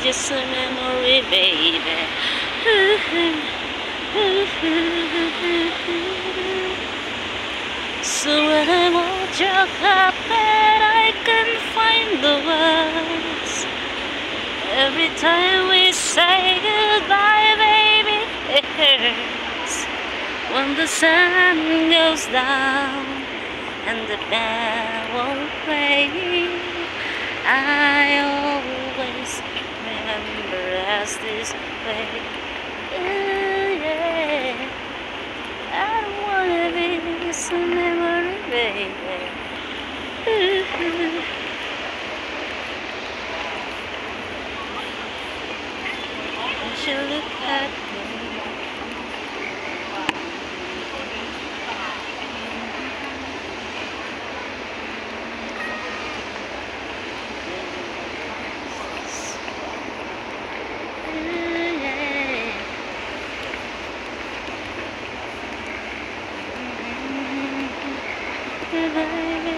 just a memory, baby. So when I hold your carpet, I can find the words. Every time we say goodbye, baby, it hurts. When the sun goes down and the bell won't play, I always remember us this way. Yeah. I don't wanna be just a memory, baby. As you look at me, goodbye.